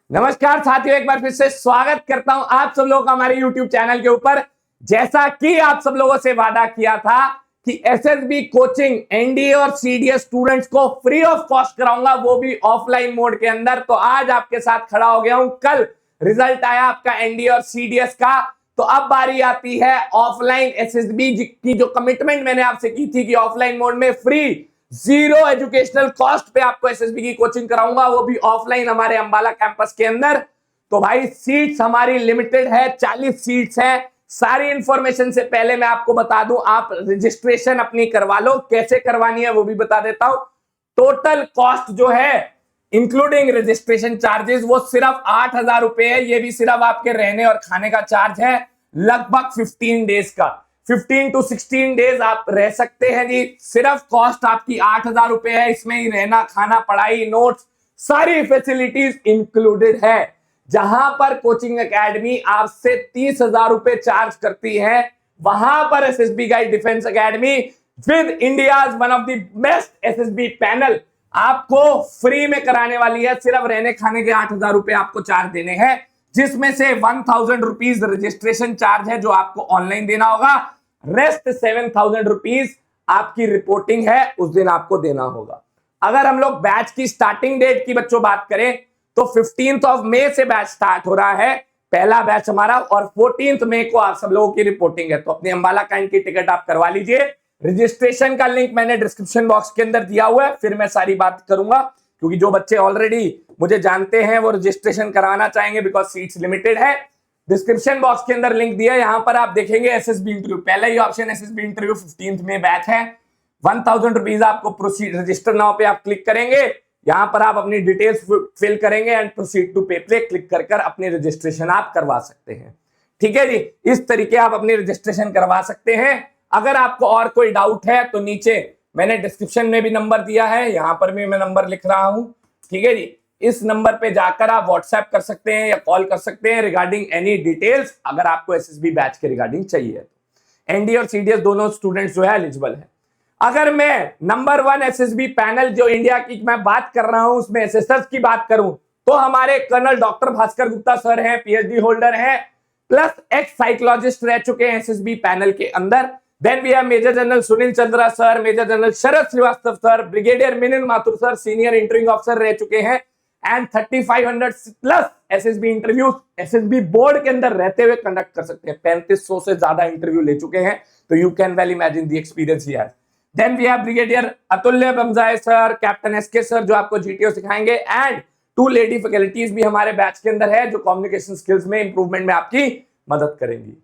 नमस्कार साथियों, एक बार फिर से स्वागत करता हूं आप सब लोगों का हमारे YouTube चैनल के ऊपर। जैसा कि आप सब लोगों से वादा किया था कि एसएसबी कोचिंग एनडीए और सीडीएस स्टूडेंट्स को फ्री ऑफ कॉस्ट कराऊंगा, वो भी ऑफलाइन मोड के अंदर। तो आज आपके साथ खड़ा हो गया हूं। कल रिजल्ट आया आपका एनडीए और सीडीएस का, तो अब बारी आती है ऑफलाइन एसएसबी की। जो कमिटमेंट मैंने आपसे की थी कि ऑफलाइन मोड में फ्री जीरो एजुकेशनल कॉस्ट पे आपको एसएसबी की कोचिंग कराऊंगा, वो भी ऑफलाइन हमारे अंबाला कैंपस के अंदर। तो भाई सीट्स हमारी लिमिटेड है, 40 सीट्स है। सारी इंफॉर्मेशन से पहले मैं आपको बता दूं, आप रजिस्ट्रेशन अपनी करवा लो। कैसे करवानी है वो भी बता देता हूं। टोटल कॉस्ट जो है इंक्लूडिंग रजिस्ट्रेशन चार्जेस वो सिर्फ 8,000 रुपए है। ये भी सिर्फ आपके रहने और खाने का चार्ज है, लगभग 15 डेज का। 15 to 16 डेज आप रह सकते हैं जी। सिर्फ कॉस्ट आपकी 8,000 रुपए है। इसमें ही रहना, खाना, पढ़ाई, नोट्स, सारी फैसिलिटीज इंक्लूडेड है। जहां पर कोचिंग एकेडमी आपसे 30,000 रुपए चार्ज करती है, वहां पर SSB guide defence academy with India's one of the best SSB panel आपको फ्री में कराने वाली है। सिर्फ रहने खाने के 8,000 रुपए आपको चार्ज देने हैं, जिसमें से 1,000 रुपीज रजिस्ट्रेशन चार्ज है जो आपको ऑनलाइन देना होगा। रेस्ट 7,000 रुपीज आपकी रिपोर्टिंग है, उस दिन आपको देना होगा। अगर हम लोग बैच की स्टार्टिंग डेट की बच्चों बात करें तो 15 मई से बैच स्टार्ट हो रहा है, पहला बैच हमारा। और 14 मई को आप सब लोगों की रिपोर्टिंग है। तो अपनी अंबाला कैंट की टिकट आप करवा लीजिए। रजिस्ट्रेशन का लिंक मैंने डिस्क्रिप्शन बॉक्स के अंदर दिया हुआ है, फिर मैं सारी बात करूंगा। क्योंकि जो बच्चे ऑलरेडी मुझे जानते हैं वो रजिस्ट्रेशन कराना चाहेंगे, बिकॉज सीट्स लिमिटेड है। डिस्क्रिप्शन बॉक्स के अंदर लिंक दिया है, यहां पर आप देखेंगे एसएसबी इंटरव्यू। पहला ही ऑप्शन एसएसबी इंटरव्यू 15 में बैच है। 1,000 रुपीज आपको प्रोसीड रजिस्टर नाउ पे आप क्लिक करेंगे। यहां पर आप अपनी डिटेल्स फिल करेंगे एंड प्रोसीड टू पे पे क्लिक कर कर अपनी रजिस्ट्रेशन आप करवा सकते हैं। ठीक है जी, इस तरीके आप अपनी रजिस्ट्रेशन करवा सकते हैं। अगर आपको और कोई डाउट है तो नीचे मैंने डिस्क्रिप्शन में भी नंबर दिया है, यहां पर भी मैं नंबर लिख रहा हूं। ठीक है जी, इस नंबर पे जाकर आप व्हाट्सएप कर सकते हैं या कॉल कर सकते हैं रिगार्डिंग एनी डिटेल्स, अगर आपको एसएसबी बैच के रिगार्डिंग चाहिए। एनडी और सीडीएस दोनों स्टूडेंट्स जो है एलिजिबल है। अगर मैं नंबर 1 एसएसबी पैनल जो इंडिया की मैं बात कर रहा हूं, उसमें एसएसएस की बात करूं तो हमारे colonel doctor Bhaskar Gupta sir हैं, पीएचडी होल्डर हैं, प्लस एक्स साइकोलॉजिस्ट रह चुके हैं एसएसबी पैनल के अंदर। Then we have major general Sunil Chandra sir, major general Sharad Srivastava sir, brigadier Milind Mathur sir senior interviewing officer रह चुके हैं। And 3,500 plus SSB interview SSB board के अंदर रहते हुए कंडक्ट कर सकते हैं। 3,500 से ज्यादा इंटरव्यू ले चुके हैं, तो you can well imagine the experience he has. Then we have brigadier Atulya Bamzai sir, captain SK sir जो आपको जीटीओ सिखाएंगे, एंड 2 लेडी फैकल्टीज भी हमारे बैच के अंदर है जो कम्युनिकेशन स्किल्स में इंप्रूवमेंट में आपकी मदद करेंगी।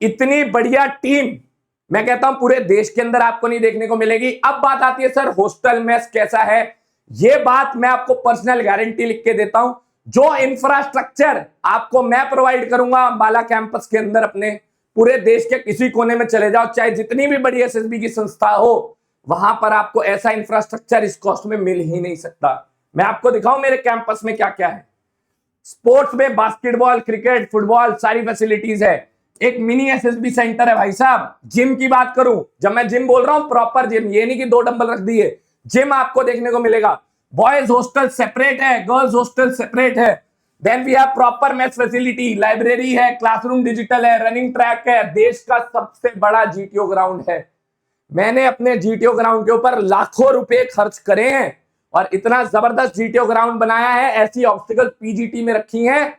इतनी बढ़िया टीम मैं कहता हूं पूरे देश के अंदर आपको नहीं देखने को मिलेगी। अब बात आती है सर हॉस्टल मेस कैसा है, ये बात मैं आपको पर्सनल गारंटी लिख के देता हूं। जो इंफ्रास्ट्रक्चर आपको मैं प्रोवाइड करूंगा अंबाला कैंपस के अंदर, अपने पूरे देश के किसी कोने में चले जाओ, चाहे जितनी भी बड़ी एसएसबी की संस्था हो, वहां पर आपको ऐसा इंफ्रास्ट्रक्चर इस कॉस्ट में मिल ही नहीं सकता। मैं आपको दिखाऊं मेरे कैंपस में क्या क्या है। स्पोर्ट्स में बास्केटबॉल, क्रिकेट, फुटबॉल सारी फैसिलिटीज है। एक मिनी एसएसबी सेंटर है भाई साहब। जिम की बात करूं, जब मैं जिम बोल रहा हूं प्रॉपर जिम, ये नहीं कि 2 डंबल रख दिए, जिम आपको देखने को मिलेगा। बॉयज हॉस्टल सेपरेट है, गर्ल्स हॉस्टल सेपरेट है। Then we have proper mess facility, library है, क्लासरूम डिजिटल है, रनिंग ट्रैक है, देश का सबसे बड़ा जीटीओ ग्राउंड है। मैंने अपने जीटीओ ग्राउंड के ऊपर लाखों रुपए खर्च करे हैं और इतना जबरदस्त जीटीओ ग्राउंड बनाया है। ऐसी ऑब्स्टिकल पीजीटी में रखी हैं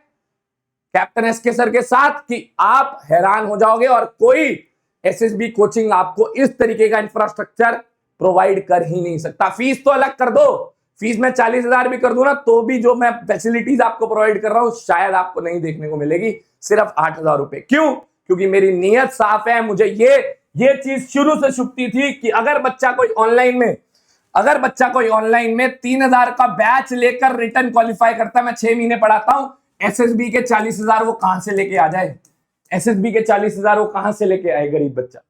कैप्टन एसके सर के साथ कि आप हैरान हो जाओगे। और कोई एसएसबी कोचिंग आपको इस तरीके का इंफ्रास्ट्रक्चर प्रोवाइड कर ही नहीं सकता। फीस तो अलग कर दो, फीस में 40,000 भी कर दूं ना, तो भी जो मैं फैसिलिटीज आपको प्रोवाइड कर रहा हूं शायद आपको नहीं देखने को मिलेगी। सिर्फ 8,000 रुपए। क्यों? क्योंकि मेरी नीयत साफ है। मुझे ये चीज शुरू से छुपती थी कि अगर बच्चा कोई ऑनलाइन में 3,000 का बैच लेकर रिटर्न क्वालिफाई करता, मैं 6 महीने पढ़ाता हूं, एसएसबी के 40,000 वो कहां से लेके आ जाए? एसएसबी के 40,000 वो कहां से लेके आए गरीब बच्चा?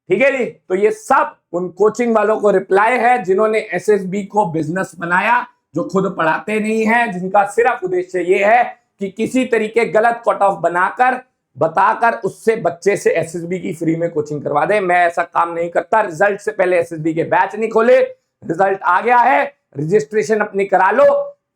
ठीक है जी, तो ये सब उन कोचिंग वालों को रिप्लाई है जिन्होंने एसएसबी को बिजनेस बनाया, जो खुद पढ़ाते नहीं है, जिनका सिर्फ उद्देश्य ये है कि किसी तरीके गलत कट ऑफ बनाकर बताकर उससे बच्चे से एसएसबी की फ्री में कोचिंग करवा दे। मैं ऐसा काम नहीं करता। रिजल्ट से पहले एसएसबी के बैच नहीं खोले, रिजल्ट आ गया है, रजिस्ट्रेशन अपनी करा लो।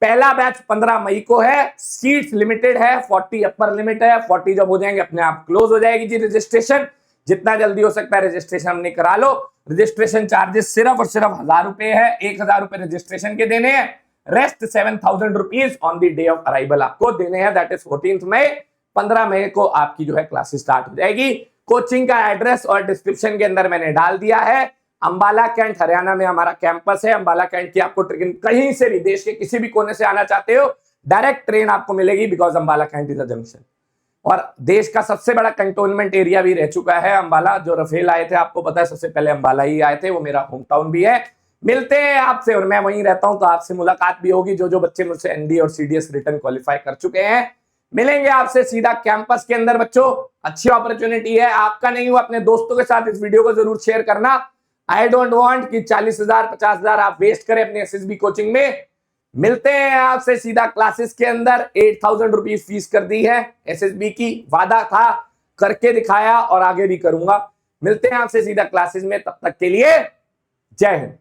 पहला बैच 15 मई को है, सीट्स लिमिटेड है, 40 अपर लिमिट है, 40 जब हो जाएंगे अपने आप क्लोज हो जाएगी जी रजिस्ट्रेशन। जितना जल्दी हो सकता है रजिस्ट्रेशन हमने करा लो। रजिस्ट्रेशन चार्जेस सिर्फ और सिर्फ 1000 रुपए है, 1000 रुपए रजिस्ट्रेशन के देने हैं, rest 7000 rupees on the day of arrival आपको देने हैं, दैट इज 14 मई। 15 मई को आपकी जो है क्लासेस स्टार्ट हो जाएगी। कोचिंग का एड्रेस और डिस्क्रिप्शन के अंदर मैंने डाल दिया है। अंबाला कैंट हरियाणा में हमारा कैंपस है। अंबाला कैंट की आपको ट्रेन कहीं से भी, देश के किसी भी कोने से आना चाहते हो, डायरेक्ट ट्रेन आपको मिलेगी, because Ambala cantt is a junction. और देश का सबसे बड़ा कंटोनमेंट एरिया भी रह चुका है अंबाला। जो रफेल आए थे आपको पता है सबसे पहले अंबाला ही आए थे, वो मेरा होम टाउन भी है। मिलते हैं आपसे, और मैं वहीं रहता हूं तो आपसे मुलाकात भी होगी। जो जो बच्चे मुझसे एनडी और सीडीएस रिटर्न क्वालिफाई कर चुके हैं, मिलेंगे आपसे सीधा कैंपस के अंदर। बच्चों अच्छी अपॉर्चुनिटी है, आपका नहीं हुआ अपने दोस्तों के साथ इस वीडियो को जरूर शेयर करना। आई डोंट वांट कि 40,000 50,000 आप वेस्ट करें अपने एसएसबी कोचिंग में। मिलते हैं आपसे सीधा क्लासेस के अंदर। 8000 रुपीज फीस कर दी है एसएसबी की, वादा था, करके दिखाया और आगे भी करूंगा। मिलते हैं आपसे सीधा क्लासेस में, तब तक के लिए जय हिंद।